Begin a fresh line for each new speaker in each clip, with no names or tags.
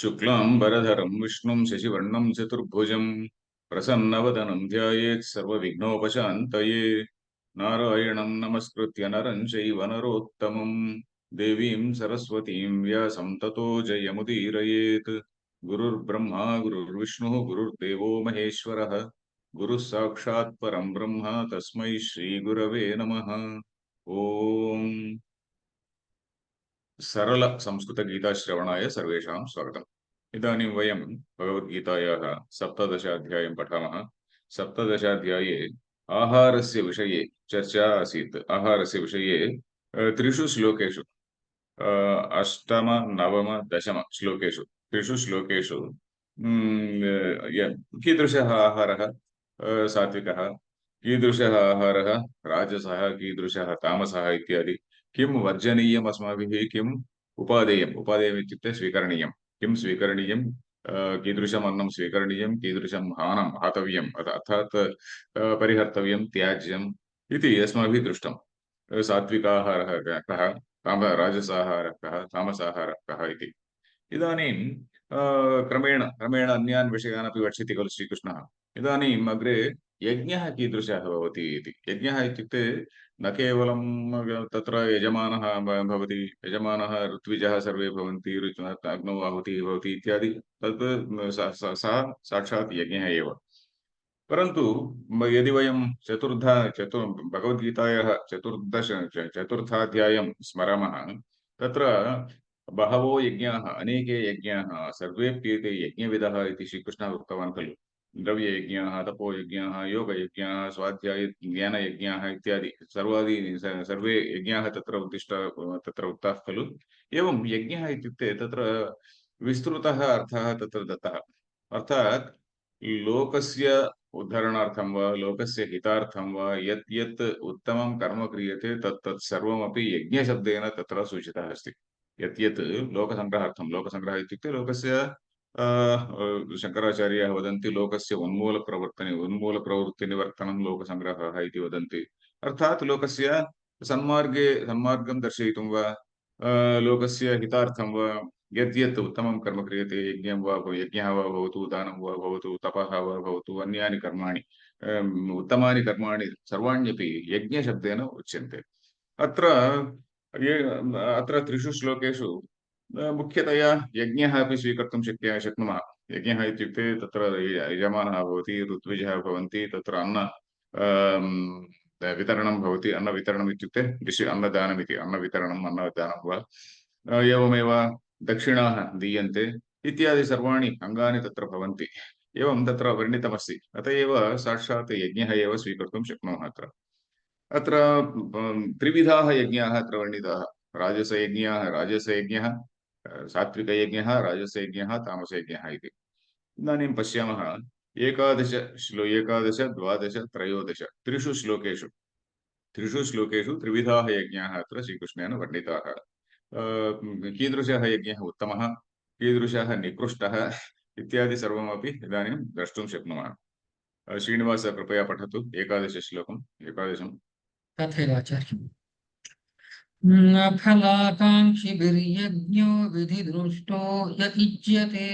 शुक्लांबरधरं विष्णुं शशिवर्णं चतुर्भुजं प्रसन्नवदनं ध्यायेत् सर्वविघ्नोपशान्तये। नारायणं नमस्कृत्य नरं चैव नरोत्तमं देवीं सरस्वतीं व्यासं ततो जयमुदीरयेत्। गुरुर्ब्रह्मा गुरुर्विष्णुः गुरुर्देवो महेश्वरः गुरुः साक्षात् परं ब्रह्म तस्मै श्रीगुरवे नमः। ओम सरल संस्कृतगीताश्रवणाय सर्वेषां स्वागतम्। इदानीं वयं भगवद्गीतायाः सप्तदशाध्यायं पठामः। सप्तदशाध्याये आहारस्य विषये चर्चा आसीत्। आहारस्य विषये त्रिषु श्लोकेषु अष्टम नवम दशम श्लोकेषु त्रिषु श्लोकेषु कीदृशः आहारः सात्विकः, कीदृशः आहारः राजसः, कीदृशः तामसः इत्यादि किं वर्जनीयम् अस्माभिः, किम् उपादेयम्, उपादेयम् इत्युक्ते स्वीकरणीयं, किं स्वीकरणीयं, कीदृशम् अन्नं स्वीकरणीयं, कीदृशम् आहारं हातव्यम् अर्थात् परिहर्तव्यं, त्याज्यम् इति अस्माभिः दृष्टम्। सात्विकाहारः कः, राजसाहारः कः, तामसाहारः कः इति। इदानीं क्रमेण क्रमेण अन्यान् विषयान् अपि वक्ष्यति खलु श्रीकृष्णः। इदानीम् अग्रे यज्ञः कीदृशः भवति इति। यज्ञः इत्युक्ते न केवलं तत्र यजमानः भवति, यजमानः ऋत्विजः सर्वे भवन्ति, अग्नौ आहुतिः भवति इत्यादि, तत् सः साक्षात् यज्ञः एव। परन्तु यदि वयं भगवद्गीतायाः चतुर्थाध्यायं स्मरामः, तत्र बहवो यज्ञाः, अनेके यज्ञाः, सर्वेप्येते यज्ञविदः इति श्रीकृष्णः उक्तवान् खलु। द्रव्ययज्ञाः, तपोयज्ञाः, योगयज्ञाः, स्वाध्याय ज्ञानयज्ञाः इत्यादि सर्वे यज्ञाः तत्र उक्ताः खलु। एवं यज्ञः इत्युक्ते तत्र विस्तृतः अर्थः तत्र दत्तः। अर्थात् लोकस्य उद्धरणार्थं वा लोकस्य हितार्थं वा यत् यत् उत्तमं कर्म क्रियते तत् तत् सर्वमपि यज्ञशब्देन तत्र सूचितः अस्ति। यत् यत् लोकसङ्ग्रहार्थं, लोकसङ्ग्रहः इत्युक्ते लोकस्य शङ्कराचार्याः वदन्ति लोकस्य उन्मूलप्रवृत्तिनिवर्तनं लोकसङ्ग्रहः इति वदन्ति। अर्थात् लोकस्य सन्मार्गं दर्शयितुं वा लोकस्य हितार्थं वा यद्यत् उत्तमं कर्म क्रियते, यज्ञः वा भवतु, दानं वा भवतु, तपः वा भवतु, अन्यानि कर्माणि, उत्तमानि कर्माणि सर्वाण्यपि यज्ञशब्देन उच्यन्ते। अत्र अत्र त्रिषु श्लोकेषु मुख्यतया यज्ञः अपि स्वीकर्तुं शक्नुमः। यज्ञः इत्युक्ते तत्र यजमानः भवति, ऋत्विजः भवन्ति, तत्र वितरणं भवति। अन्नवितरणम् इत्युक्ते अन्नदानमिति, अन्नदानं वा एवमेव दक्षिणाः दीयन्ते इत्यादि सर्वाणि अङ्गानि तत्र भवन्ति। एवं तत्र वर्णितमस्ति। अत एव साक्षात् यज्ञः एव स्वीकर्तुं शक्नुमः। अत्र त्रिविधाः यज्ञाः अत्र वर्णिताः। राजसयज्ञः, सात्विकयज्ञः, राजसयज्ञः, तामसयज्ञः इति। इदानीं पश्यामः एकादश, 12, 13 त्रिषु श्लोकेषु त्रिविधाः यज्ञाः अत्र श्रीकृष्णेन वर्णिताः। कीदृशः यज्ञः उत्तमः, कीदृशः निकृष्टः इत्यादि सर्वमपि इदानीं द्रष्टुं शक्नुमः। श्रीनिवास कृपया पठतु एकादशश्लोकम्, एकादशम्।
तथैवाचार्य न फलाकाङ्क्षिभिर्यज्ञो विधिदृष्टो य इज्यते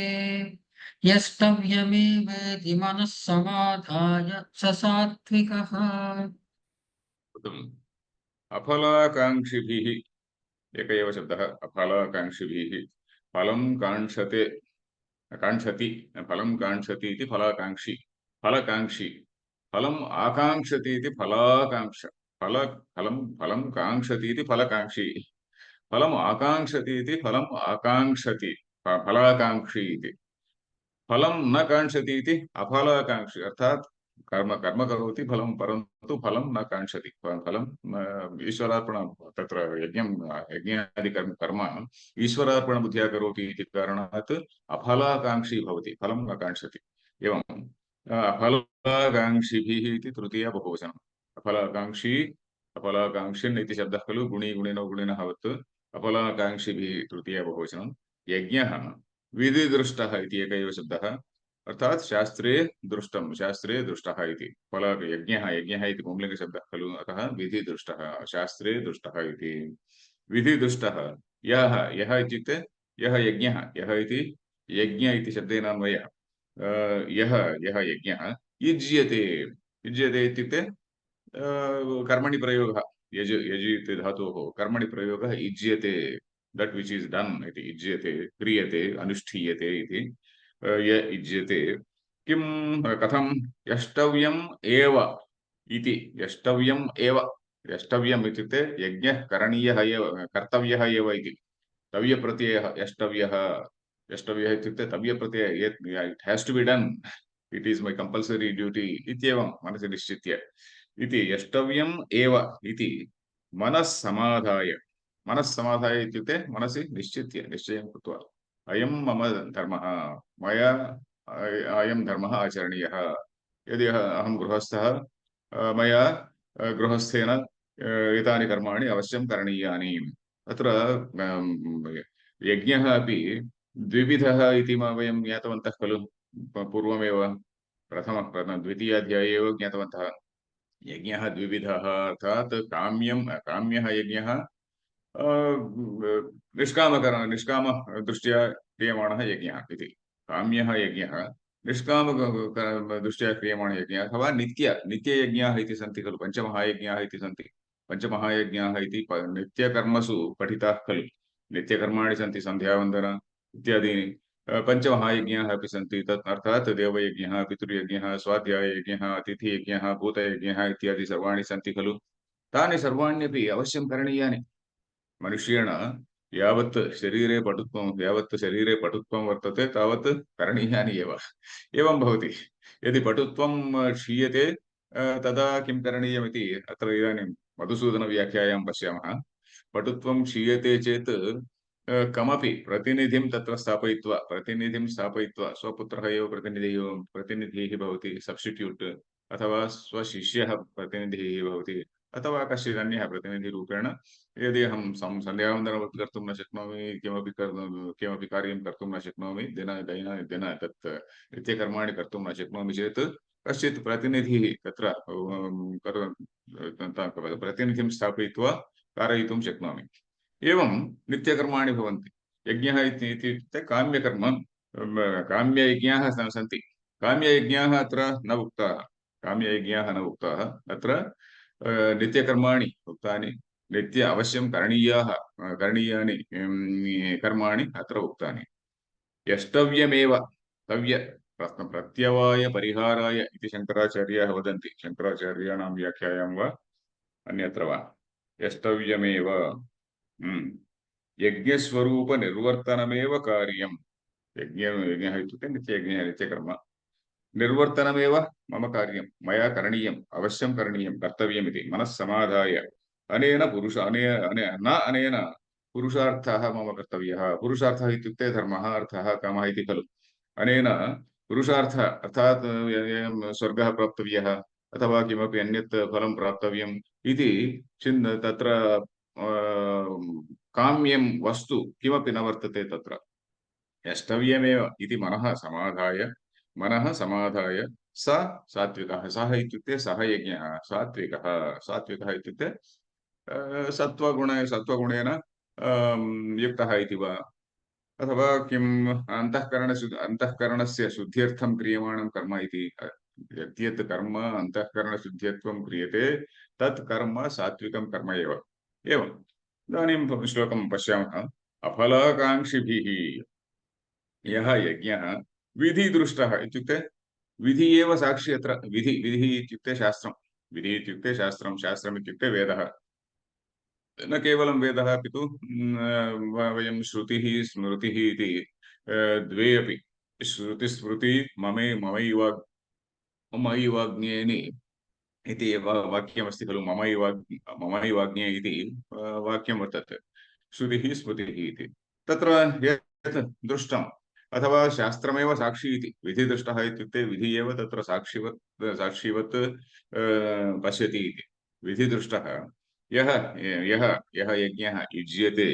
यस्तव्यमेवेति मनः समाधाय स सात्विकः।
अफलाकाङ्क्षिभिः, एक एव शब्दः, अफलाकाङ्क्षिभिः। फलं काङ्क्षते, काङ्क्षति, फलं काङ्क्षति इति फलाकाङ्क्षी, फलकाङ्क्षी। फलम् आकाङ्क्षति इति फलाकाङ्क्ष, फलं काङ्क्षति इति फलकाङ्क्षी, फलम् आकाङ्क्षति इति फलम् आकाङ्क्षति, फलाकाङ्क्षी इति। फलं न काङ्क्षति इति अफलाकाङ्क्षी, अर्थात् कर्म करोति फलं, परन्तु फलं न काङ्क्षति। फलं ईश्वरार्पण, तत्र यज्ञादि कर्म ईश्वरार्पणबुद्ध्या करोति इति कारणात् अफलाकाङ्क्षी भवति, फलं न काङ्क्षति। एवं अफलाकाङ्क्षिभिः इति तृतीया बहुवचनम्। अफलाकाङ्क्षी, अफलाकाङ्क्षिन् इति शब्दः खलु, गुणी गुणिनो गुणिनः वत्। अफलाकाङ्क्षिभिः तृतीया बहुवचनं। यज्ञः विधिदृष्टः इति एक एव शब्दः, अर्थात् शास्त्रे दृष्टं, शास्त्रे दृष्टः इति। यज्ञः इति पुंलिङ्गशब्दः खलु, अतः विधिदृष्टः, शास्त्रे दृष्टः इति। विधिदृष्टः यः इत्युक्ते यः यज्ञः, यः इति यज्ञ इति शब्देनान्वयः यः यः यज्ञः युज्यते युज्यते इत्युक्ते कर्मणि प्रयोगः यज् यज् इति धातोः कर्मणि प्रयोगः युज्यते दट् विच् इस् डन् इति युज्यते क्रियते अनुष्ठीयते इति य युज्यते किं कथं यष्टव्यम् एव इति यष्टव्यम् एव यष्टव्यम् इत्युक्ते यज्ञः करणीयः एव कर्तव्यः एव इति तव्यप्रत्ययः यष्टव्यः यष्टव्यः इत्युक्ते तव्यप्रत्ययः it has to be done it is my compulsory duty इत्येवं मनसि निश्चित्य इति यष्टव्यम् एव इति मनः समाधाय इत्युक्ते मनसि निश्चित्य निश्चयं कृत्वा अयं मम धर्मः मया अयं धर्मः आचरणीयः यदि अहं गृहस्थः मया गृहस्थेन एतानि कर्माणि अवश्यं करणीयानि अत्र यज्ञः अपि द्विविधः इति वयं ज्ञातवन्तः खलु पूर्वमेव द्वितीयाध्याये एव ज्ञातवन्तः यज्ञः द्विविधः अर्थात् काम्यः यज्ञः निष्कामदृष्ट्या क्रियमाणः यज्ञः इति काम्यः यज्ञः दृष्ट्या क्रियमाणः यज्ञः अथवा नित्ययज्ञाः इति सन्ति खलु पञ्चमहायज्ञाः इति सन्ति पञ्चमहायज्ञाः इति नित्यकर्मसु पठिताः खलु नित्यकर्माणि सन्ति सन्ध्यावन्दन इत्यादीनि पञ्चमहायज्ञाः अपि सन्ति तत् अर्थात् देवयज्ञः पितृयज्ञः स्वाध्याययज्ञः अतिथियज्ञः भूतयज्ञः इत्यादि सर्वाणि सन्ति खलु तानि सर्वाण्यपि अवश्यं करणीयानि मनुष्येण यावत् शरीरे पटुत्वं वर्तते तावत् करणीयानि एव एवं भवति यदि पटुत्वं क्षीयते तदा किं करणीयमिति अत्र इदानीं मधुसूदनव्याख्यायां पश्यामः पटुत्वं क्षीयते चेत् कमपि प्रतिनिधिं तत्र स्थापयित्वा स्वपुत्रः एव प्रतिनिधिः भवति सब्स्टिट्यूट् अथवा स्वशिष्यः प्रतिनिधिः भवति अथवा कश्चित् अन्यः प्रतिनिधिरूपेण यदि अहं सन्ध्यावन्दनं कर्तुं न शक्नोमि किमपि कार्यं कर्तुं न शक्नोमि दिन तत् नित्यकर्माणि कर्तुं न शक्नोमि चेत् कश्चित् प्रतिनिधिः तत्र प्रतिनिधिं स्थापयित्वा कारयितुं शक्नोमि एवं नित्यकर्माणि भवन्ति यज्ञः इत्युक्ते काम्यकर्म काम्ययज्ञाः सन्ति काम्ययज्ञाः अत्र न उक्ताः काम्ययज्ञाः न उक्ताः अत्र नित्यकर्माणि उक्तानि नित्य अवश्यं करणीयानि कर्माणि अत्र उक्तानि यष्टव्यमेव तव्य प्रत्यवाय परिहाराय इति शङ्कराचार्याः वदन्ति शङ्कराचार्याणां व्याख्यायां वा अन्यत्र वा यष्टव्यमेव यज्ञस्वरूपनिर्वर्तनमेव कार्यम् यज्ञः इत्युक्ते नित्ययज्ञः नित्यकर्म निर्वर्तनमेव मम कार्यं मया करणीयम् अवश्यं करणीयं कर्तव्यमिति मनः समाधाय अनेन पुरुषार्थः मम कर्तव्यः पुरुषार्थः इत्युक्ते धर्मः अर्थः कामः इति खलु अनेन पुरुषार्थः अर्थात् स्वर्गः प्राप्तव्यः अथवा किमपि अन्यत् फलं प्राप्तव्यम् इति तत्र काम्यं वस्तु किमपि न वर्तते तत्र यष्टव्यमेव इति मनः समाधाय स सात्विकः सः इत्युक्ते सः यज्ञः सात्विकः इत्युक्ते सत्त्वगुणेन युक्तः इति वा अथवा किम् अन्तःकरणस्य शुद्ध्यर्थं क्रियमाणं कर्म इति यत् कर्म अन्तःकरणशुद्ध्यर्थं क्रियते तत् कर्म सात्विकं कर्म एव एवम् इदानीं श्लोकं पश्यामः अफलाकाङ्क्षिभिः यः यज्ञः विधिदृष्टः इत्युक्ते विधि एव साक्षी अत्र विधिः इत्युक्ते शास्त्रं विधिः इत्युक्ते शास्त्रम् इत्युक्ते वेदः न केवलं वेदः अपि तु वयं श्रुतिः स्मृतिः इति द्वे अपि श्रुतिस्मृति ममैवाग्न्येनि इति वाक्यमस्ति खलु ममैवाग्न्ये इति वाक्यं वर्तते श्रुतिः स्मृतिः इति तत्र यत् दृष्टम् अथवा शास्त्रमेव साक्षी इति विधिदृष्टः इत्युक्ते विधि एव तत्र साक्षीवत् पश्यति इति विधिदृष्टः यः यज्ञः युज्यते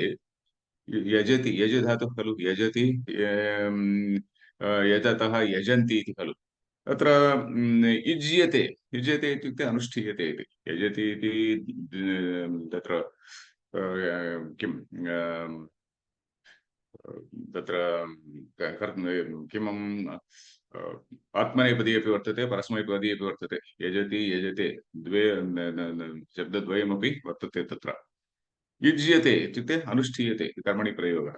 यजति यज धातुः खलु यजति यजतः यजन्ति इति खलु तत्र युज्यते इत्युक्ते अनुष्ठीयते इति यजति इति तत्र किं तत्र किमम् आत्मनेपदी अपि वर्तते, परस्मैपदी अपि वर्तते। यजति यजते द्वे शब्दद्वयमपि वर्तते तत्र। युज्यते इत्युक्ते अनुष्ठीयते इति कर्मणि प्रयोगः।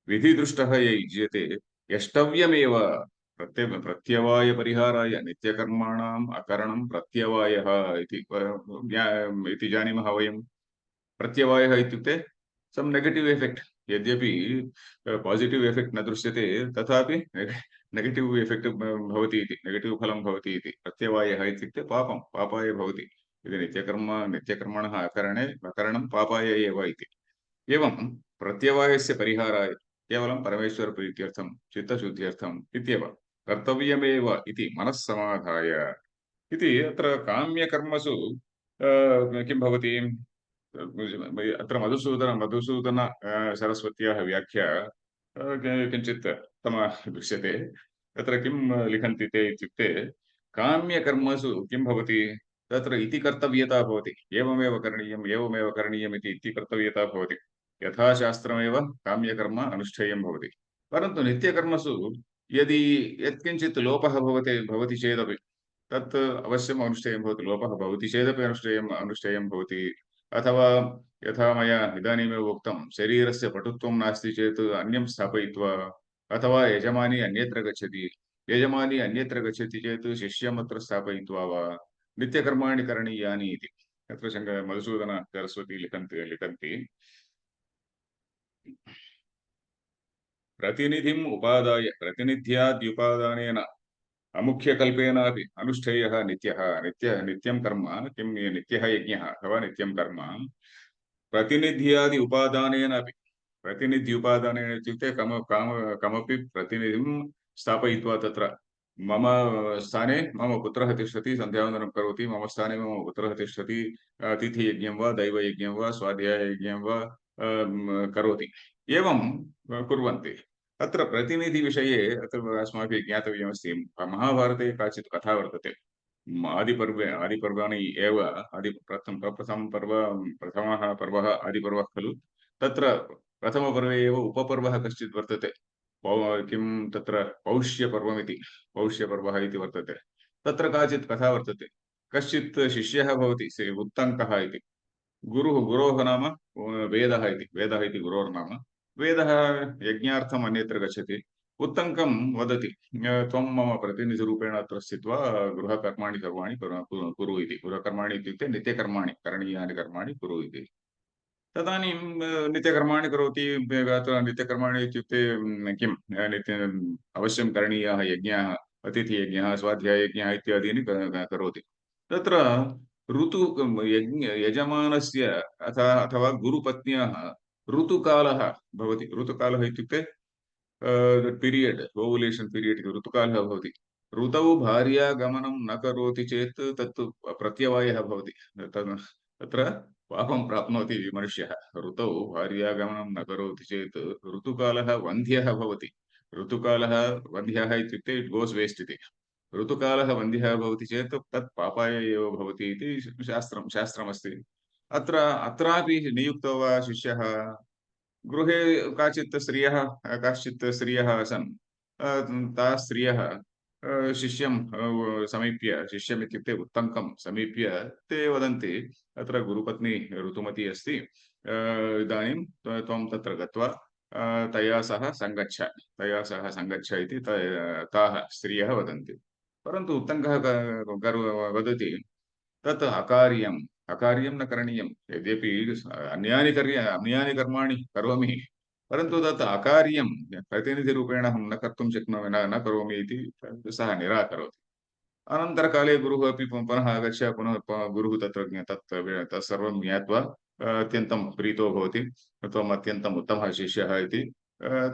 विधिदृष्टः य युज्यते यष्टव्यमेव प्रत्यवायपरिहाराय नित्यकर्माणाम् अकरणं प्रत्यवायः इति जानीमः वयम्। प्रत्यवायः इत्युक्ते सम् नेगेटिव् एफेक्ट्। यद्यपि पासिटिव् एफेक्ट् न दृश्यते तथापि नेगेटिव् एफेक्ट् भवति इति, नेगेटिव् फलं भवति इति। प्रत्यवायः इत्युक्ते पापाय भवति। यदि नित्यकर्मणः अकरणं पापाय एव इति। एवं प्रत्यवायस्य परिहाराय केवलं परमेश्वरप्रीत्यर्थं चित्तशुद्ध्यर्थम् इत्येव कर्तव्यमेव इति मनः समाधाय इति। अत्र काम्यकर्मसु किं भवति? अत्र मधुसूदन सरस्वत्याः व्याख्या किञ्चित् उत्तमा दृश्यते। तत्र किं लिखन्ति ते इत्युक्ते, काम्यकर्मसु किं भवति? तत्र इति कर्तव्यता भवति। एवमेव करणीयम् इति कर्तव्यता भवति। यथा शास्त्रमेव काम्यकर्म अनुष्ठेयं भवति। परन्तु नित्यकर्मसु यदि यत्किञ्चित् लोपः भवति चेदपि तत् अवश्यम् अनुष्ठेयं भवति। लोपः भवति चेदपि अनुष्ठेयं भवति। अथवा यथा मया इदानीमेव उक्तं, शरीरस्य पटुत्वं नास्ति चेत् अन्यं स्थापयित्वा, अथवा यजमानी अन्यत्र गच्छति चेत् शिष्यम् अत्र स्थापयित्वा वा नित्यकर्माणि करणीयानि इति। अत्र मधुसूदन सरस्वती लिखन्ति प्रतिनिधिम् उपादाय प्रतिनिध्याद्युपादानेन अमुख्यकल्पेनापि अनुष्ठेयः नित्यं कर्म। किं नित्यः यज्ञः अथवा नित्यं कर्म प्रतिनिध्यादि उपादानेन अपि। प्रतिनिध्युपादानेन इत्युक्ते कमपि प्रतिनिधिं स्थापयित्वा तत्र मम स्थाने मम पुत्रः तिष्ठति, सन्ध्यावन्दनं करोति, मम स्थाने मम पुत्रः तिष्ठति, अतिथियज्ञं वा दैवयज्ञं वा स्वाध्याययज्ञं वा करोति। एवं कुर्वन्ति। अत्र प्रतिनिधिविषये अत्र अस्माभिः ज्ञातव्यमस्ति। महाभारते काचित् कथा वर्तते। आदिपर्वाणि एव प्रथमः पर्वः आदिपर्वः खलु। तत्र प्रथमपर्वे एव उपपर्वः कश्चित् वर्तते। किं तत्र पौष्यपर्वः इति वर्तते। तत्र काचित् कथा वर्तते। कश्चित् शिष्यः भवति, उत्तङ्कः इति। गुरोः नाम वेदः इति गुरोर्नाम। वेदः यज्ञार्थम् अन्यत्र गच्छति। उत्तङ्कं वदति, त्वं मम प्रतिनिधिरूपेण अत्र स्थित्वा गृहकर्माणि सर्वाणि कुरु इति। गृहकर्माणि इत्युक्ते नित्यकर्माणि, करणीयानि कर्माणि कुरु इति। तदानीं नित्यकर्माणि करोति। अत्र नित्यकर्माणि इत्युक्ते किं अवश्यं करणीयाः यज्ञाः, अतिथियज्ञः, स्वाध्याययज्ञः इत्यादीनि करोति। तत्र यजमानस्य अथवा गुरुपत्न्याः ऋतुकालः भवति। ऋतुकालः इत्युक्ते पीरियड्, ओवुलेशन् पीरियड् इति ऋतुकालः भवति। ऋतौ भार्यागमनं न करोति चेत् तत् प्रत्यवायः भवति। तत्र पापं प्राप्नोति मनुष्यः। ऋतौ भार्यागमनं न करोति चेत् ऋतुकालः वन्ध्यः भवति। ऋतुकालः वन्ध्यः इत्युक्ते इट् गोस् वेस्ट् इति। ऋतुकालः वन्ध्यः भवति चेत् तत् पापाय एव भवति इति शास्त्रमस्ति। अत्रापि नियुक्तो वा शिष्यः, गृहे काश्चित् स्त्रियः आसन्। ताः स्त्रियः शिष्यं समीप्य, शिष्यम् इत्युक्ते उत्तङ्कं समीप्य ते वदन्ति, अत्र गुरुपत्नी ऋतुमती अस्ति, इदानीं त्वं तत्र गत्वा तया सह सङ्गच्छ इति ताः स्त्रियः वदन्ति। परन्तु उत्तङ्कः वदति, तत् अकार्यं न करणीयं। यद्यपि अन्यानि कर्माणि करोमि, परन्तु तत् अकार्यं, प्रतिनिधिरूपेण अहं न कर्तुं शक्नोमि, न करोमि इति सः निराकरोति। अनन्तरकाले गुरुः अपि पुनः आगत्य गुरुः तत् सर्वं ज्ञात्वा अत्यन्तं प्रीतो भवति। त्वम् अत्यन्तम् उत्तमः शिष्यः इति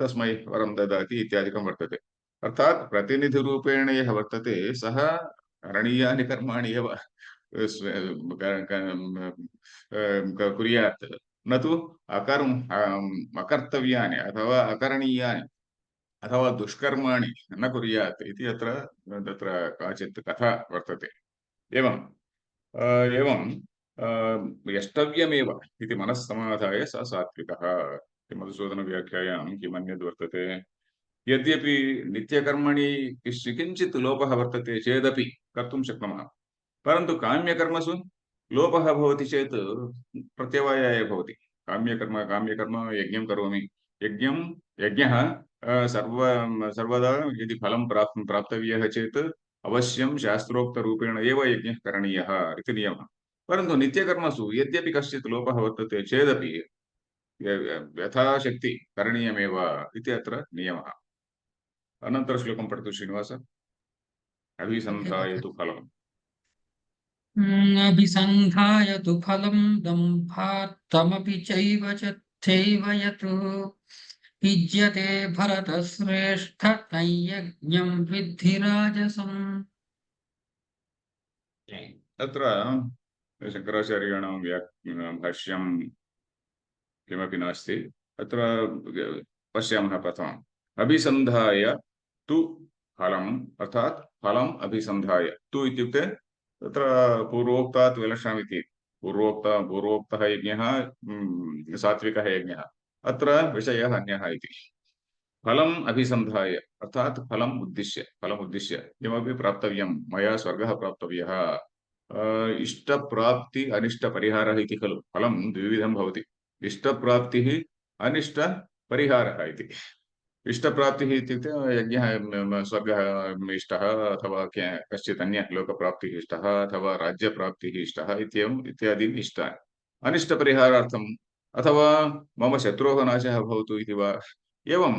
तस्मै वरं ददाति इत्यादिकं वर्तते। अर्थात् प्रतिनिधिरूपेण यः वर्तते सः करणीयानि कर्माणि एव कुर्यात्, न तु अकर्तव्यानि अथवा अकरणीयानि अथवा दुष्कर्माणि न कुर्यात् इति तत्र काचित् कथा वर्तते। एवं यष्टव्यमेव इति मनः समाधाय स सात्विकः। मधुसूदनव्याख्यायां किमन्यद् वर्तते? यद्यपि नित्यकर्मणि किञ्चित् लोपः वर्तते चेदपि कर्तुं शक्नुमः, परन्तु काम्यकर्मसु लोपः भवति चेत् प्रत्यवायाय भवति। काम्यकर्म यज्ञं करोमि, यज्ञं यज्ञः सर्वदा यदि फलं प्राप्तव्यः चेत् अवश्यं शास्त्रोक्तरूपेण एव यज्ञः करणीयः इति नियमः। परन्तु नित्यकर्मसु यद्यपि कश्चित् लोपः वर्तते चेदपि यथाशक्ति करणीयमेव इति अत्र नियमः। अनन्तरश्लोकं पठतु श्रीनिवास। अभिसन्धाय
तथैवाचार्य।
तु फलम्।
अभिसन्धाय तु फलं दम्भार्थमपि चैव चैव यत् युज्यते भरतश्रेष्ठ तयज्ञं विद्धि राजसम्।
अत्र शङ्कराचार्याणां भाष्यं किमपि नास्ति। अत्र पश्यामः प्रथमम् अभिसन्धाय तु फलम् अर्थात् फलम् अभिसन्धाय तु इत्युक्ते तत्र पूर्वोक्तात् विलक्षणमिति पूर्वोक्तः यज्ञः सात्विकः यज्ञः अत्र विषयः अन्यः इति फलम् अभिसन्धाय अर्थात् फलम् उद्दिश्य किमपि प्राप्तव्यं मया स्वर्गः प्राप्तव्यः इष्टप्राप्ति अनिष्टपरिहारः इति खलु फलं द्विविधं भवति इष्टप्राप्तिः अनिष्टपरिहारः इति इष्टप्राप्तिः इत्युक्ते यज्ञः स्वर्गः इष्टः अथवा कश्चित् अन्यः लोकप्राप्तिः इष्टः अथवा राज्यप्राप्तिः इष्टः इत्येवम् इत्यादीनि इष्टानि अनिष्टपरिहारार्थम् अथवा मम शत्रोः नाशः भवतु इति वा एवम्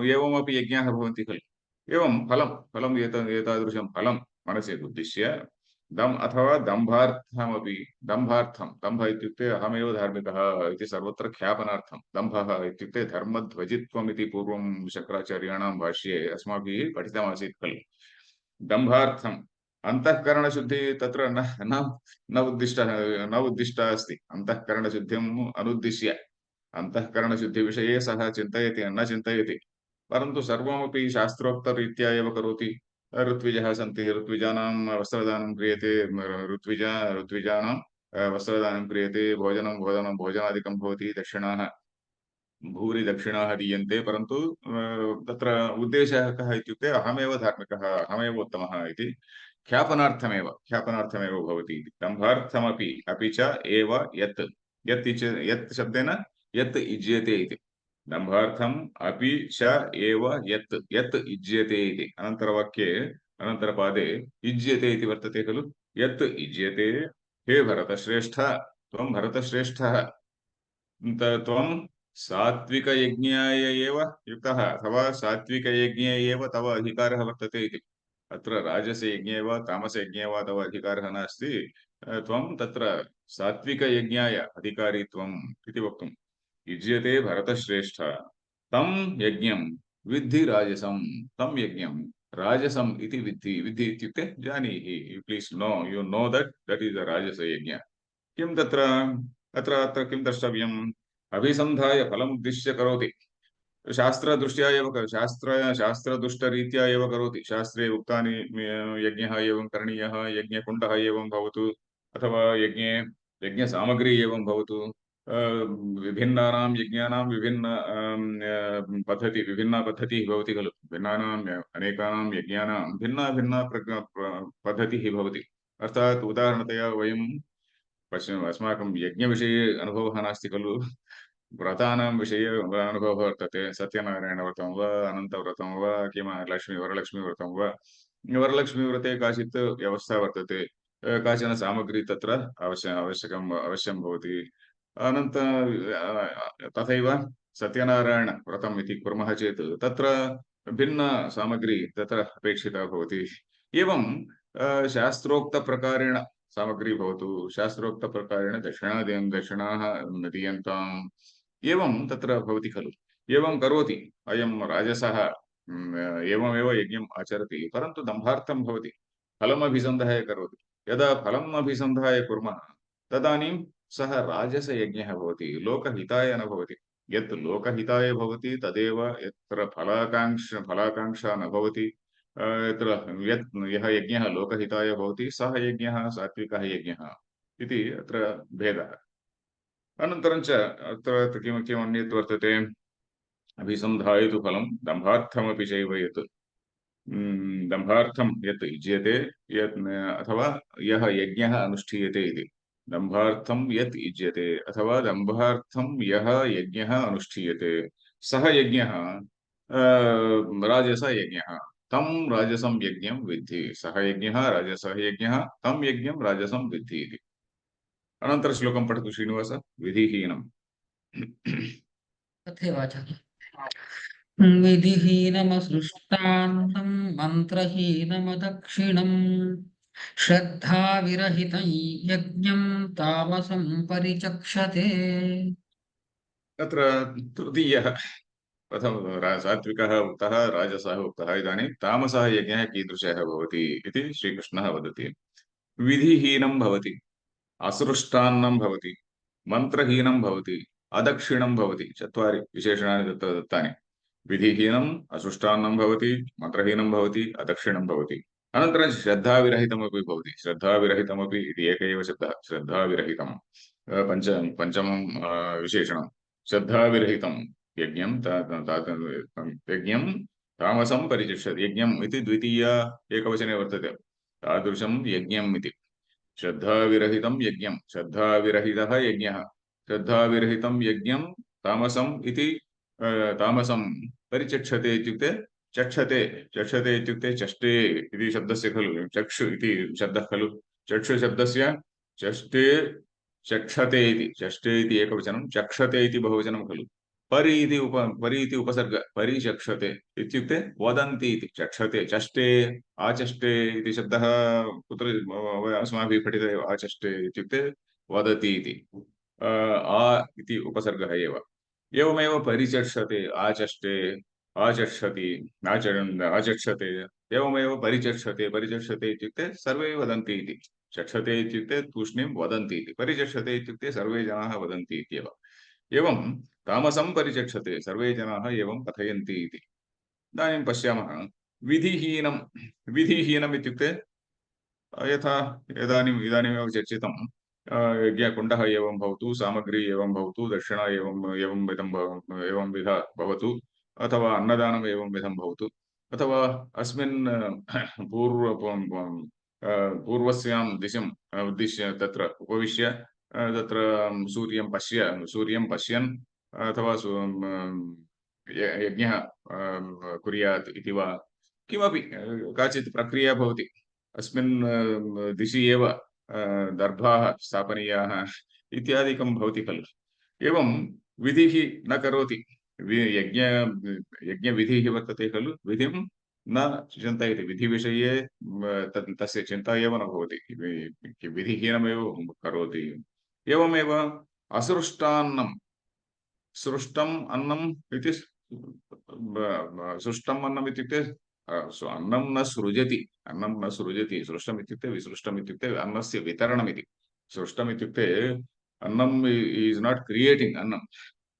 एवमपि यज्ञाः भवन्ति खलु एवं फलम् एतादृशं फलं मनसि उद्दिश्य अथवा दम्भ इत्युक्ते अहमेव धार्मिकः इति सर्वत्र ख्यापनार्थं दम्भः इत्युक्ते धर्मध्वजित्वम् इति पूर्वं शङ्कराचार्याणां भाष्ये अस्माभिः पठितमासीत् खलु दम्भार्थम् अन्तःकरणशुद्धिः तत्र न उद्दिष्टा अस्ति अन्तःकरणशुद्धिम् अनुद्दिश्य अन्तःकरणशुद्धिविषये सः चिन्तयति न चिन्तयति परन्तु सर्वमपि शास्त्रोक्तरीत्या एव करोति ऋत्विजः सन्ति ऋत्विजानां वस्त्रदानं क्रियते ऋत्विजानां वस्त्रदानं क्रियते भोजनादिकं भवति दक्षिणाः भूरि दक्षिणाः दीयन्ते परन्तु तत्र उद्देशः कः इत्युक्ते अहमेव धार्मिकः अहमेव उत्तमः इति ख्यापनार्थमेव भवति इति दम्भार्थमपि अपि च एव यत् शब्देन यत् युज्यते इति दम्भार्थम् अपि च एव यत् युज्यते इति अनन्तरवाक्ये अनन्तरपादे युज्यते इति वर्तते खलु यत् युज्यते हे भरतश्रेष्ठ त्वं भरतश्रेष्ठः त्वं सात्विकयज्ञाय एव युक्तः अथवा सात्विकयज्ञे एव तव अधिकारः वर्तते इति अत्र राजसयज्ञे वा तामसयज्ञे वा तव अधिकारः नास्ति त्वं तत्र सात्विकयज्ञाय अधिकारी त्वम् इति वक्तुं युज्यते भरतश्रेष्ठ तं यज्ञं विद्धि राजसं तं यज्ञं राजसम् इति विद्धि इत्युक्ते जानीहि you please know you know that is the राजसयज्ञ किं तत्र अत्र किं द्रष्टव्यम् अभिसन्धाय फलमुद्दिश्य करोति शास्त्रदृष्ट्या एव शास्त्रदुष्टरीत्या एव करोति शास्त्रे उक्तानि यज्ञः एवं करणीयः यज्ञकुण्डः एवं भवतु अथवा यज्ञसामग्री एवं भवतु विभिन्नानां यज्ञानां विभिन्ना पद्धतिः भवति खलु भिन्नानाम् अनेकानां यज्ञानां भिन्ना पद्धतिः भवति अर्थात् उदाहरणतया वयं पश्यन्तु अस्माकं यज्ञविषये अनुभवः नास्ति खलु व्रतानां विषये अनुभवः वर्तते सत्यनारायणव्रतं वा अनन्तव्रतं वा किं वरलक्ष्मीव्रतं वा वरलक्ष्मीव्रते काचित् व्यवस्था वर्तते काचन सामग्री तत्र अवश्यं भवति अनन्त तथैव सत्यनारायणव्रतम् इति कुर्मः चेत् तत्र भिन्नसामग्री तत्र अपेक्षिता भवति एवं शास्त्रोक्तप्रकारेण सामग्री भवतु शास्त्रोक्तप्रकारेण दक्षिणाः दीयन्ताम् एवं तत्र भवति खलु एवं करोति अयं राजसः एवमेव यज्ञम् आचरति परन्तु दम्भार्थं भवति फलमभिसन्धाय करोति यदा फलम् अभिसन्धाय कुर्मः तदानीं सः राजसयज्ञः भवति लोकहिताय न भवति यत् लोकहिताय भवति तदेव यत्र फलाकाङ्क्षा न भवति यत्र यः यज्ञः लोकहिताय भवति सः यज्ञः सात्विकः यज्ञः इति अत्र भेदः अनन्तरं च अत्र किमन्यत् वर्तते अभिसन्धाय तु फलं दम्भार्थमपि चैव यत् दम्भार्थं यत् युज्यते यत् अथवा यः यज्ञः अनुष्ठीयते इति दम्भार्थं यत् युज्यते अथवा दम्भार्थं यः यज्ञः अनुष्ठीयते सः यज्ञः राजसयज्ञः तं राजसं यज्ञं विद्धि सः यज्ञः राजसः यज्ञः तं यज्ञं राजसं विद्धि इति अनन्तरश्लोकं पठतु श्रीनिवास विधिहीनम्
तथैव आचार्य। विधिहीनमसृष्टान्नं मन्त्रहीनमदक्षिणम् श्रद्धाविरहितं यज्ञं तामसं परिचक्षते।
तत्र तृतीयः प्रथम सात्विकः उक्तः राजसः उक्तः इदानीं तामसः यज्ञः कीदृशः भवति इति श्रीकृष्णः वदति विधिहीनं भवति असृष्टान्नं भवति मन्त्रहीनं भवति अदक्षिणं भवति चत्वारि विशेषणानि तत्र दत्तानि विधिहीनम् असृष्टान्नं भवति मन्त्रहीनं भवति अदक्षिणं भवति अनन्तरं श्रद्धाविरहितमपि भवति श्रद्धाविरहितमपि इति एक एव शब्दः श्रद्धाविरहितं पञ्चमं विशेषणं श्रद्धाविरहितं यज्ञं यज्ञं तामसं परिचिष्यति यज्ञम् इति द्वितीय एकवचने वर्तते तादृशं यज्ञम् इति श्रद्धाविरहितं यज्ञं श्रद्धाविरहितः यज्ञः श्रद्धाविरहितं यज्ञं तामसम् इति तामसं परिचक्षते इत्युक्ते चक्षते चक्षते इत्युक्ते चष्टे इति शब्दस्य खलु चक्षु इति शब्दः खलु चक्षु शब्दस्य चष्टे चक्षते इति चष्टे इति एकवचनं चक्षते इति बहुवचनं खलु परि इति उपसर्ग परिचक्षते इत्युक्ते वदन्ति इति चक्षते चष्टे आचष्टे इति शब्दः कुत्र अस्माभिः पठितः एव आचष्टे इत्युक्ते वदति इति आ इति उपसर्गः एव एवमेव परिचक्षते आचष्टे आचक्षति आचक्षते एवमेव परिचक्षते परिचक्षते इत्युक्ते सर्वे वदन्ति इति चक्षते इत्युक्ते तूष्णीं वदन्ति इति परिचक्षते इत्युक्ते सर्वे जनाः वदन्ति इत्येव एवं तामसं परिचक्षते सर्वे जनाः एवं कथयन्ति इति इदानीं पश्यामः विधिहीनं विधिहीनम् इत्युक्ते यथा इदानीमेव चर्चितं यज्ञकुण्डः एवं भवतु सामग्री एवं भवतु दक्षिणा एवं विधा भवतु अथवा अन्नदानम् एवं विधं भवतु अथवा अस्मिन् पूर्वस्यां दिशम् उद्दिश्य तत्र उपविश्य तत्र सूर्यं पश्यन् अथवा यज्ञः कुर्यात् इति वा किमपि काचित् प्रक्रिया भवति अस्मिन् दिशि एव दर्भाः स्थापनीयाः इत्यादिकं भवति खलु एवं विधिः न करोति यज्ञविधिः वर्तते खलु विधिं न चिन्तयति विधिविषये तस्य चिन्ता एव न भवति विधिहीनमेव करोति एवमेव असृष्टान्नं सृष्टम् अन्नम् इति सृष्टम् अन्नम् इत्युक्ते अन्नं न सृजति सृष्टम् इत्युक्ते विसृष्टम् इत्युक्ते अन्नस्य वितरणमिति सृष्टम् इत्युक्ते अन्नम् इस् नाट् क्रियेटिङ्ग्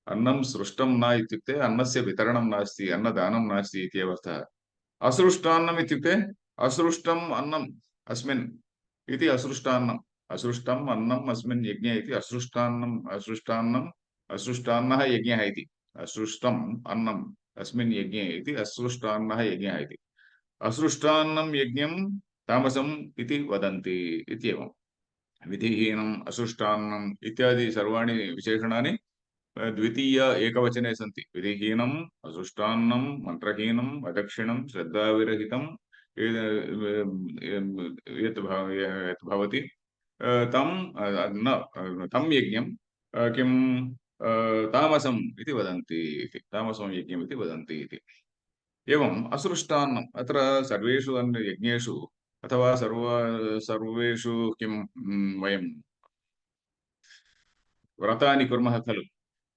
अन्नं सृष्टं न इत्युक्ते अन्नस्य वितरणं नास्ति अन्नदानं नास्ति इत्येव अर्थः असृष्टान्नम् इत्युक्ते असृष्टम् अन्नम् अस्मिन् इति असृष्टान्नम् असृष्टम् अन्नम् अस्मिन् यज्ञे इति असृष्टान्नः यज्ञः इति असृष्टम् अन्नम् अस्मिन् यज्ञे इति असृष्टान्नः यज्ञः इति असृष्टान्नं यज्ञं तामसम् इति वदन्ति इत्येवं विधिहीनम् असृष्टान्नम् इत्यादि सर्वाणि विशेषणानि द्वितीय एकवचने सन्ति विधिहीनम् असृष्टान्नं मन्त्रहीनम् अदक्षिणं श्रद्धाविरहितं यत् भवति तं यज्ञं किं तामसम् इति वदन्ति इति तामसं यज्ञम् इति वदन्ति इति एवम् असृष्टान्नम् अत्र सर्वेषु यज्ञेषु अथवा सर्वेषु किं वयं व्रतानि कुर्मः खलु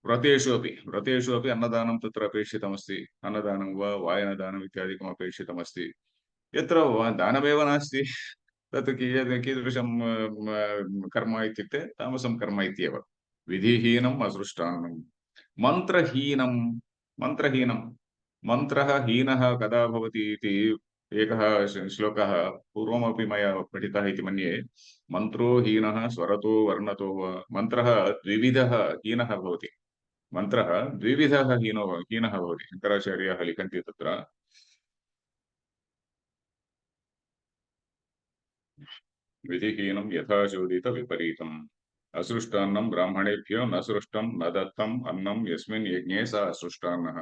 व्रतेषु अपि अन्नदानं तत्र अपेक्षितमस्ति अन्नदानं वा वायनदानम् इत्यादिकम् अपेक्षितमस्ति यत्र दानमेव नास्ति तत् कीदृशं कर्म इत्युक्ते तामसं कर्म इत्येव विधिहीनम् असृष्टान्नं मन्त्रहीनं मन्त्रः हीनः कदा भवति इति एकः श्लोकः पूर्वमपि मया पठितः इति मन्ये मन्त्रो हीनः स्वरतो वर्णतो वा मन्त्रः द्विविधः हीनः भवति मन्त्रः द्विविधः हीनः भवति। शङ्कराचार्याः लिखन्ति तत्र विधिहीनं यथा चोदित विपरीतम् असृष्टान्नं ब्राह्मणेभ्यो न सृष्टं न दत्तम् अन्नं यस्मिन् यज्ञे स असृष्टान्नः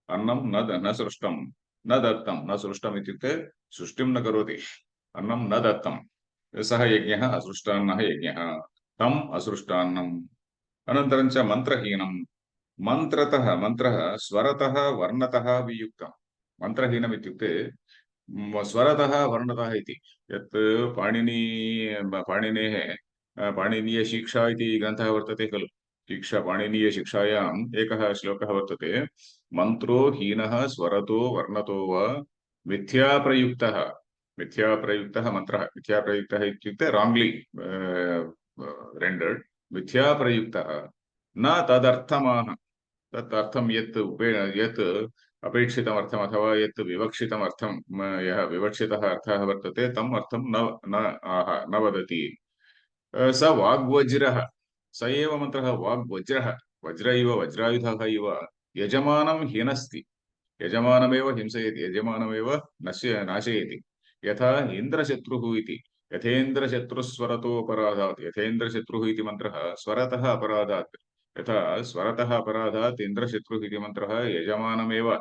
अन्नं न सृष्टं न दत्तं न सृष्टम् इत्युक्ते सृष्टिं न करोति अन्नं न दत्तं सः यज्ञः असृष्टान्नः यज्ञः तम् असृष्टान्नम् अनन्तरं च मन्त्रहीनं मन्त्रः स्वरतः वर्णतः वियुक्तम् मन्त्रहीनम् इत्युक्ते स्वरतः वर्णतः इति यत् पाणिनेः पाणिनीयशिक्षा इति ग्रन्थः वर्तते खलु शिक्षा पाणिनीयशिक्षायाम् एकः श्लोकः वर्तते मन्त्रो हीनः स्वरतो वर्णतो वा मिथ्याप्रयुक्तः मिथ्याप्रयुक्तः मन्त्रः मिथ्याप्रयुक्तः इत्युक्ते राङ्ग्लि रेण्डर्ड् मिथ्याप्रयुक्तः न तदर्थमाह तत् अर्थं यत् अपेक्षितमर्थम् अथवा यत् विवक्षितमर्थं यः विवक्षितः अर्थः वर्तते तम् अर्थं न आह न वदति स वाग्वज्रः स एव मन्त्रः वाग्वज्रः वज्र इव वज्रायुधः इव यजमानं हिनस्ति यजमानमेव हिंसयति यजमानमेव नाशयति यथा इन्द्रशत्रुः इति यथेन्द्रशत्रुस्वरतोऽपराधात् यथेन्द्रशत्रुः इति मन्त्रः स्वरतः अपराधात् यथा स्वरतः अपराधात् इन्द्रशत्रुः इति मन्त्रः यजमानमेव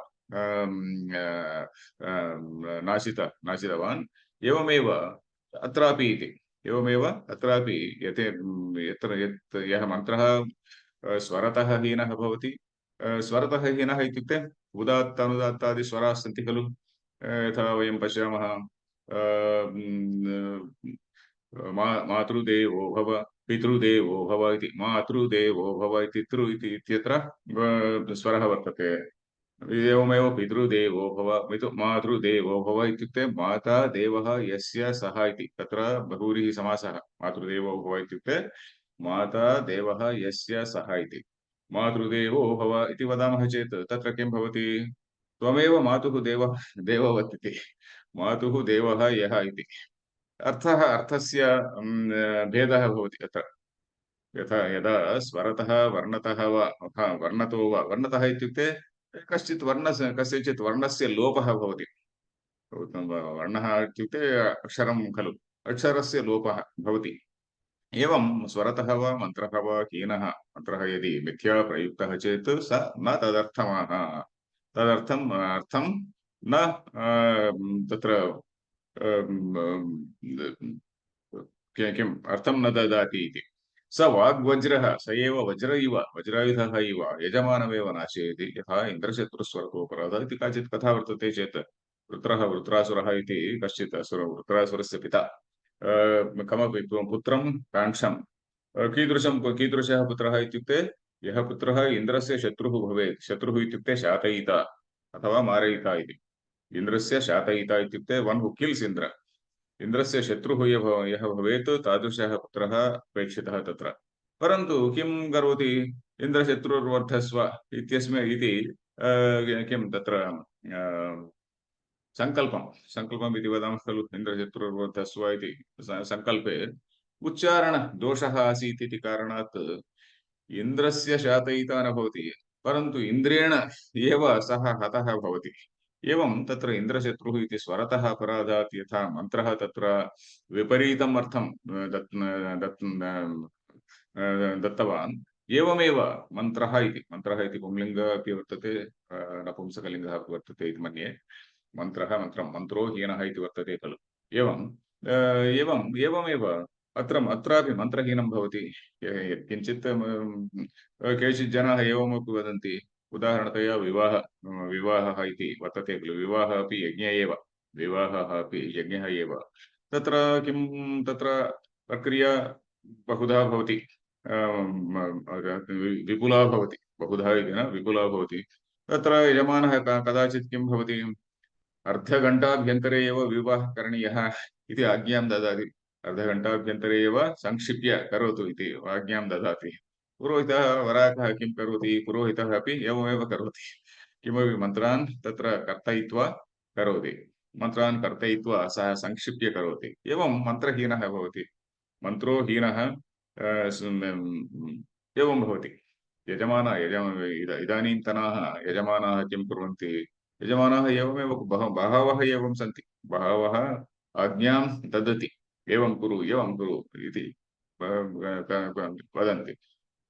नाशितवान् एवमेव अत्रापि इति एवमेव अत्रापि यत्र यः मन्त्रः स्वरतः हीनः भवति स्वरतः हीनः इत्युक्ते उदात्त अनुदात्तादि स्वराः सन्ति खलु यथा वयं पश्यामः मातृदेवो भव पितृदेवो भव इति मातृदेवो भव इति इत्यत्र स्वरः वर्तते एवमेव पितृदेवो भव मातृदेवो भव इत्युक्ते माता देवः यस्य सः इति तत्र बहुव्रीहि समासः मातृदेवो भव इत्युक्ते माता देवः यस्य सः इति मातृदेवो भव इति वदामः चेत् तत्र किं भवति त्वमेव मातुः देववत् इति मातुः देवः यः इति अर्थस्य भेदः भवति अत्र यथा यदा स्वरतः वर्णतः वा वर्णतो वा वर्णतः इत्युक्ते कस्यचित् वर्णस्य लोपः भवति वर्णः इत्युक्ते अक्षरं खलु अक्षरस्य लोपः भवति एवं स्वरतः वा मन्त्रः वा हीनः मन्त्रः यदि मिथ्या प्रयुक्तः चेत् स न तदर्थमाह अर्थं न तत्र किम् अर्थं न ददाति इति स वाग्वज्रः स एव वज्र इव वज्रायुधः इव यजमानमेव नाशयति यथा इन्द्रशत्रुस्वरतोऽपराधः इति काचित् कथा वर्तते चेत् वृत्रासुरः इति कश्चित् वृत्रासुरस्य पिता कमपि पुत्रं काङ्क्षं कीदृशः पुत्रः इत्युक्ते यः पुत्रः इन्द्रस्य शत्रुः भवेत् शत्रुः इत्युक्ते शातयिता अथवा मारयिता इति इन्द्रस्य शातयिता इत्युक्ते वन् हु किल्स् इन्द्रस्य शत्रुः यः भवेत् तादृशः पुत्रः अपेक्षितः तत्र परन्तु किं करोति इन्द्रशत्रुर्वर्धस्व इति किं तत्र सङ्कल्पम् इति वदामः खलु इन्द्रशत्रुर्वर्धस्व इति सङ्कल्पे उच्चारणदोषः आसीत् इति कारणात् इन्द्रस्य शातयिता न भवति परन्तु इन्द्रेण एव सः हतः भवति एवं तत्र इन्द्रशत्रुः इति स्वरतः अपराधात् यथा मन्त्रः तत्र विपरीतम् अर्थं दत्तवान् एवमेव मन्त्रः इति पुंलिङ्ग अपि वर्तते नपुंसकलिङ्गः अपि वर्तते इति मन्ये मन्त्रो हीनः इति वर्तते खलु एवमेव अत्रापि मन्त्रहीनं भवति किञ्चित् केचित् जनाः एवमपि वदन्ति उदाहरणतया विवाहः इति वर्तते खलु विवाहः अपि यज्ञः एव तत्र किं तत्र प्रक्रिया बहुधा भवति विपुला भवति बहुधा इति न विपुला भवति तत्र यजमानः कदाचित् किं भवति अर्धघण्टाभ्यन्तरे एव विवाहः करणीयः इति आज्ञां ददाति अर्धघण्टाभ्यन्तरे एव संक्षिप्य करोतु इति आज्ञां ददाति पुरोहितः वराकः किं करोति पुरोहितः अपि एवमेव करोति किमपि मन्त्रान् तत्र कर्तयित्वा करोति मन्त्रान् कर्तयित्वा सः संक्षिप्य करोति एवं मन्त्रहीनः भवति मन्त्रो हीनः एवं भवति इदानीन्तनाः यजमानाः किं कुर्वन्ति? यजमानाः एवमेव बहवः एवं सन्ति। बहवः आज्ञां ददति। एवं कुरु इति वदन्ति।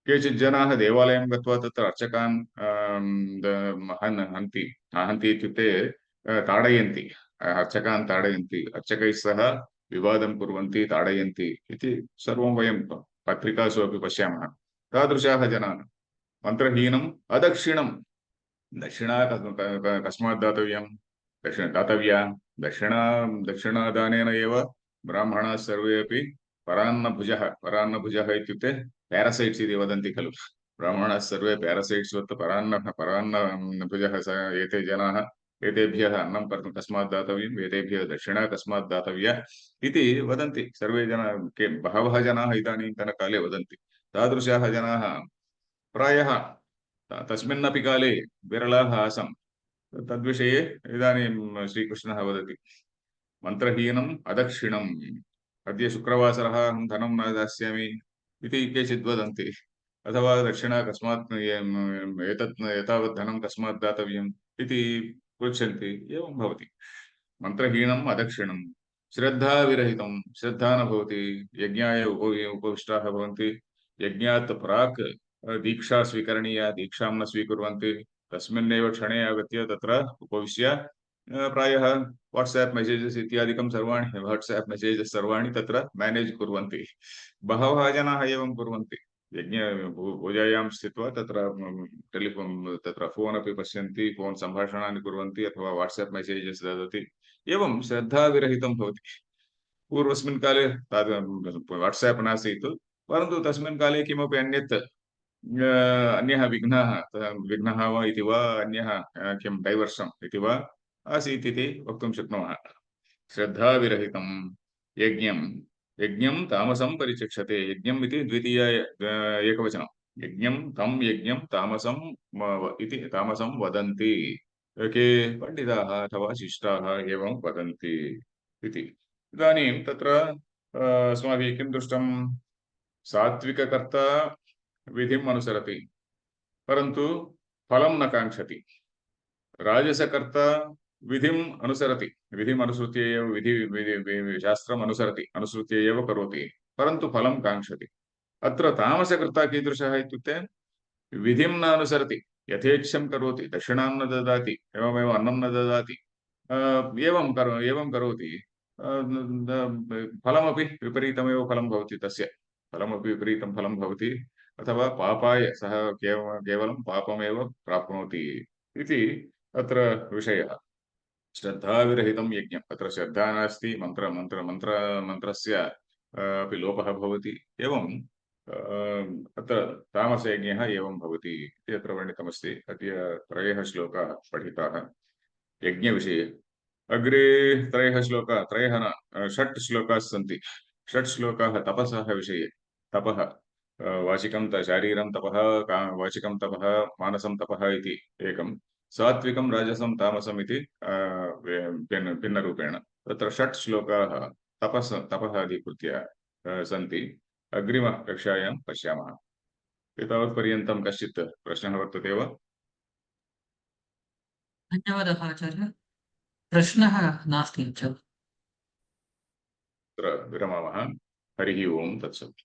केचित् जनाः देवालयं गत्वा तत्र अर्चकान् हन्ति इत्युक्ते ताडयन्ति। अर्चकान् ताडयन्ति। अर्चकैः सह विवादं कुर्वन्ति, ताडयन्ति इति सर्वं वयं पत्रिकासु अपि पश्यामः। तादृशाः जनाः मन्त्रहीनम् अदक्षिणं। दक्षिणा कस्मात् दातव्यं? दातव्या दक्षिणादानेन एव ब्राह्मणाः सर्वे अपि परान्नभुजः इत्युक्ते पैरासैट्स् इति वदन्ति खलु। ब्राह्मणाः सर्वे पैरासैट्स् वत् परान्नभुजः एते जनाः। एतेभ्यः अन्नं कस्मात् दातव्यम्? एतेभ्यः दक्षिणा कस्मात् दातव्या इति वदन्ति सर्वे जनाः। बहवः जनाः इदानीन्तनकाले वदन्ति। तादृशाः जनाः प्रायः तस्मिन्नपि काले विरलाः आसन्। तद्विषये इदानीं श्रीकृष्णः वदति, मन्त्रहीनम् अदक्षिणम्। अद्य शुक्रवासरः, अहं धनं न दास्यामि इति केचित् वदन्ति। अथवा दक्षिणा कस्मात् एतावत् धनं कस्मात् दातव्यम् इति पृच्छन्ति। एवं भवति। मन्त्रहीनम् अदक्षिणम्। श्रद्धाविरहितं। श्रद्धा न भवति। यज्ञाय उपविष्टाः भवन्ति। यज्ञात् प्राक् दीक्षा स्वीकरणीया, दीक्षां न स्वीकुर्वन्ति। तस्मिन्नेव क्षणे आगत्य तत्र उपविश्य प्रायः वाट्साप् मेसेजेस् इत्यादिकं सर्वाणि वाट्साप् मेसेजेस् सर्वाणि तत्र मेनेज् कुर्वन्ति। बहवः जनाः एवं कुर्वन्ति। पूजायां स्थित्वा तत्र टेलिफोन् तत्र फोन् अपि पश्यन्ति, फोन् सम्भाषणानि कुर्वन्ति अथवा वाट्साप् मेसेजेस् ददति। एवं श्रद्धाविरहितं भवति। पूर्वस्मिन् काले वाट्साप् नासीत्, परन्तु तस्मिन् काले किमपि अन्यत् अन्यः विघ्नः वा इति वा अन्यः किं डैवर्षन् इति वा आसीत् इति वक्तुं शक्नुमः। श्रद्धाविरहितं यज्ञं यज्ञं तामसं परिचक्षते। यज्ञम् इति द्वितीय एकवचनं। यज्ञं तामसं इति तामसं वदन्ति। के पंडिताः अथवा शिष्टाः एवं वदन्ति इति। इदानीं तत्र अस्माभिः किं दृष्टं? सात्विककर्ता विधिम् अनुसरति, परन्तु फलं न काङ्क्षति। राजसकर्ता विधिम् अनुसरति, विधिम् अनुसृत्य एव शास्त्रम् अनुसृत्य एव करोति, परन्तु फलं काङ्क्षति। अत्र तामसकर्ता कीदृशः इत्युक्ते विधिं न अनुसरति, यथेच्छं करोति, दक्षिणां न ददाति, एवमेव अन्नं न ददाति, एवं करोति। फलमपि विपरीतमेव फलं भवति तस्य। फलमपि विपरीतं फलं भवति, अथवा पापाय सः केवलं पापमेव प्राप्नोति इति अत्र विषयः। श्रद्धाविरहितं यज्ञम्। अत्र श्रद्धा नास्ति, मन्त्रस्य अपि लोपः भवति। एवं अत्र तामसयज्ञः एवं भवति इति अत्र वर्णितमस्ति। अद्य त्रयः श्लोकाः पठिताः यज्ञविषये। अग्रे षट् श्लोकाः सन्ति। षट् श्लोकाः तपसः विषये। तपः वाचिकं शारीरं तपः, वाचिकं तपः, मानसं तपः इति एकं। सात्विकं राजसं तामसम् इति भिन्नरूपेण। तत्र षट् श्लोकाः तपः अधिकृत्य सन्ति। अग्रिमकक्षायां पश्यामः। एतावत्पर्यन्तं कश्चित् प्रश्नः वर्तते वा?
धन्यवादः आचार्य। प्रश्नः नास्ति आचार्य।
अत्र विरमामः। हरिः ओं तत्सत्।